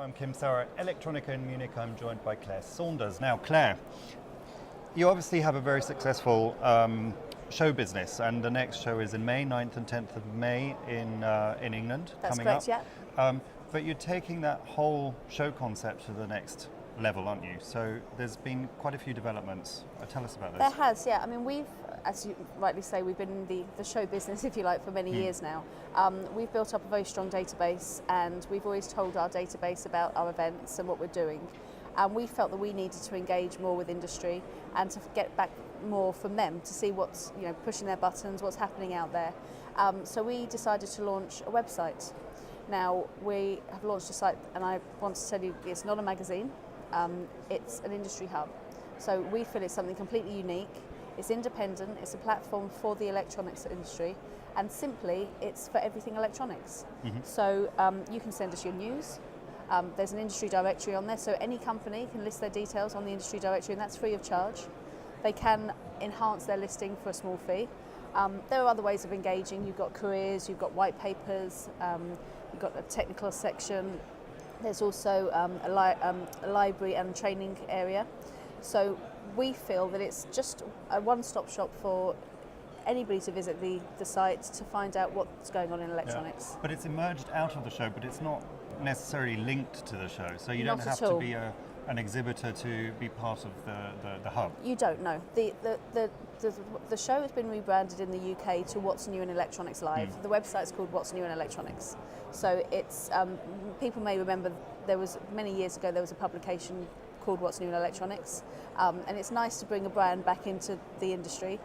I'm Kim Sauer at Electronica in Munich. I'm joined by Claire Saunders. Now, Claire, you obviously have a very successful show business, and the next show is in May, 9th and 10th of May in England. That's coming correct, up. yeah. But you're taking that whole show concept to the next level, aren't you? So there's been quite a few developments. Tell us about this. There has, yeah. I mean, we've, as you rightly say, we've been in the show business, if you like, for many years now. We've built up a very strong database, and we've always told our database about our events and what we're doing. And we felt that we needed to engage more with industry and to get back more from them to see what's, pushing their buttons, what's happening out there. So we decided to launch a website. Now, we have launched a site, and I want to tell you, it's not a magazine. It's an industry hub. So we feel it's something completely unique. It's independent, it's a platform for the electronics industry, and simply it's for everything electronics. So you can send us your news. There's an industry directory on there, so any company can list their details on the industry directory, and that's free of charge. They can enhance their listing for a small fee. There are other ways of engaging. You've got careers, you've got white papers, you've got a technical section. There's also a library and training area. So we feel that it's just a one-stop shop for anybody to visit the site to find out what's going on in electronics. Yeah. But it's emerged out of the show, but it's not necessarily linked to the show. So you Not don't at have to all. be an exhibitor to be part of the hub. You don't know. The show has been rebranded in the UK to What's New in Electronics Live. The website's called What's New in Electronics. So it's people may remember many years ago there was a publication called What's New in Electronics, and it's nice to bring a brand back into the industry.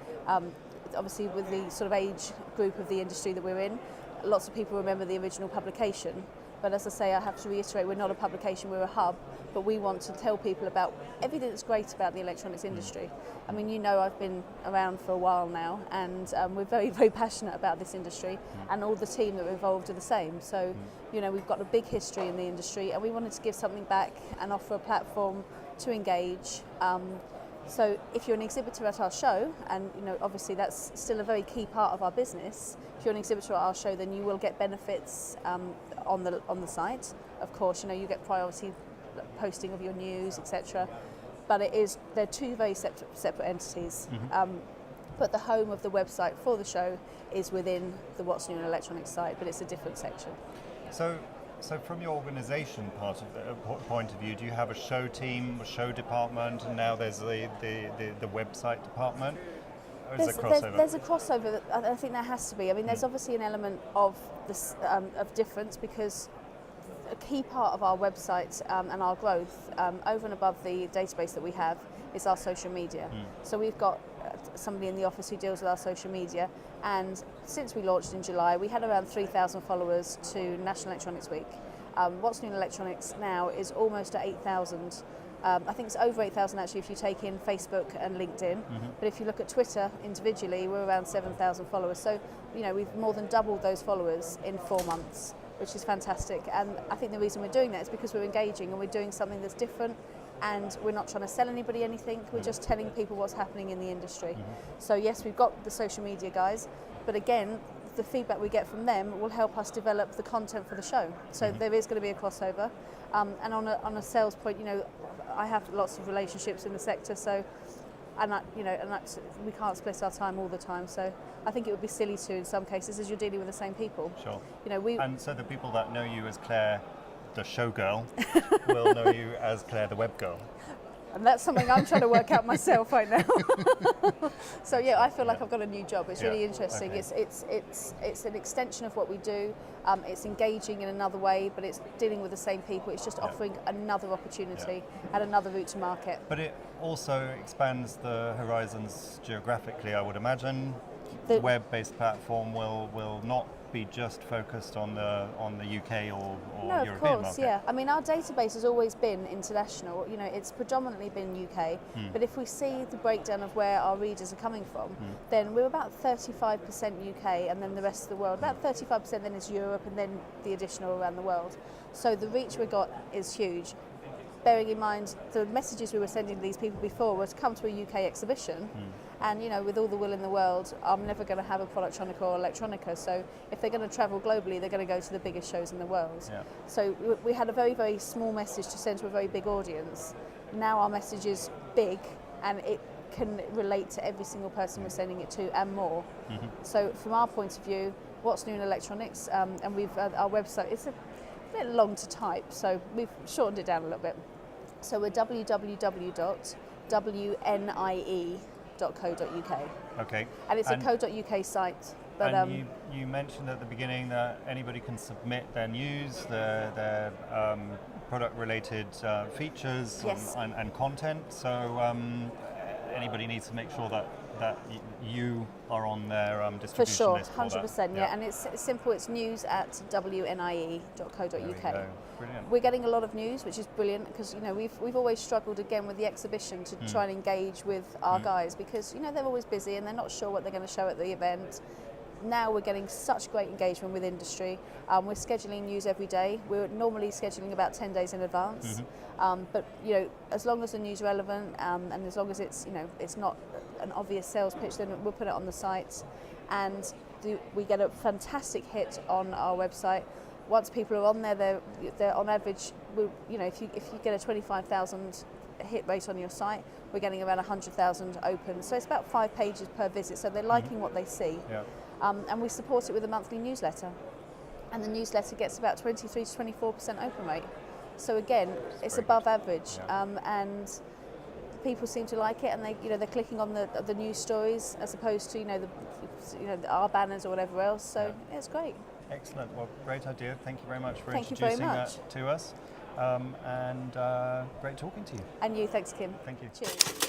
Obviously, with the sort of age group of the industry that we're in, lots of people remember the original publication. But as I say, I have to reiterate, we're not a publication, we're a hub, but we want to tell people about everything that's great about the electronics industry. I mean, I've been around for a while now, and we're very, very passionate about this industry, and all the team that are involved are the same. So, we've got a big history in the industry, and we wanted to give something back and offer a platform to engage. So if you're an exhibitor at our show, and obviously that's still a very key part of our business, if you're an exhibitor at our show, then you will get benefits on the site. Of course, you get priority posting of your news, etc. But they're two very separate entities. But the home of the website for the show is within the What's New in Electronics site, but it's a different section. So from your organisation point of view, do you have a show team, a show department, and now there's the website department? Or is there crossover? There's a crossover. I think there has to be. I mean, there's obviously an element of this of difference, because a key part of our website and our growth, over and above the database that we have, is our social media. So we've got somebody in the office who deals with our social media, and since we launched in July, we had around 3,000 followers to National Electronics Week. What's New in Electronics now is almost at 8,000. I think it's over 8,000 actually if you take in Facebook and LinkedIn. But if you look at Twitter individually, we're around 7,000 followers. So, we've more than doubled those followers in 4 months, which is fantastic. And I think the reason we're doing that is because we're engaging and we're doing something that's different, and we're not trying to sell anybody anything, we're just telling people what's happening in the industry. So yes, we've got the social media guys, but again, the feedback we get from them will help us develop the content for the show. So there is going to be a crossover. And on a sales point, I have lots of relationships in the sector, so we can't split our time all the time. So I think it would be silly to in some cases, as you're dealing with the same people. Sure. And so the people that know you as Claire, the showgirl, will know you as Claire, the web girl. And that's something I'm trying to work out myself right now. So yeah, I feel like I've got a new job. It's really interesting. Okay. It's an extension of what we do. It's engaging in another way, but it's dealing with the same people. It's just offering another opportunity and another route to market. But it also expands the horizons geographically, I would imagine. The web-based platform will not be just focused on the UK or no, European of course, market. yeah. I mean, our database has always been international. It's predominantly been UK. But if we see the breakdown of where our readers are coming from, then we're about 35% UK, and then the rest of the world. About 35% then is Europe, and then the additional around the world. So the reach we've got is huge. Bearing in mind the messages we were sending to these people before were to come to a UK exhibition And with all the will in the world, I'm never going to have a Productronica or Electronica. So if they're going to travel globally, they're going to go to the biggest shows in the world. Yeah. So we had a very, very small message to send to a very big audience. Now our message is big, and it can relate to every single person we're sending it to and more. Mm-hmm. So from our point of view, what's new in electronics, and we've our website, it's a bit long to type, so we've shortened it down a little bit. So we're www.wnie.co.uk. Okay. And it's a .uk site. But and you mentioned at the beginning that anybody can submit their news, their product-related features yes. and content. So anybody needs to make sure that you are on their distribution list. For sure, 100%. Yeah, and it's simple. It's news@wnie.co.uk. Brilliant. We're getting a lot of news, which is brilliant, because we've always struggled again with the exhibition to try and engage with our guys, because they're always busy and they're not sure what they're going to show at the event. Now we're getting such great engagement with industry. We're scheduling news every day. We're normally scheduling about 10 days in advance. But as long as the news is relevant, and as long as it's it's not an obvious sales pitch, then we'll put it on the site. And we get a fantastic hit on our website. Once people are on there, they're on average. If you get a 25,000 hit rate on your site, we're getting around 100,000 open. So it's about 5 pages per visit. So they're liking what they see. Yeah. And we support it with a monthly newsletter, and the newsletter gets about 23 to 24% open rate. So again, it's above average, and people seem to like it, and they're clicking on the news stories as opposed to our banners or whatever else. So it's great. Excellent. Well, great idea. Thank you very much for Thank you very introducing much. that to us, and great talking to you. And you, thanks, Kim. Thank you. Cheers.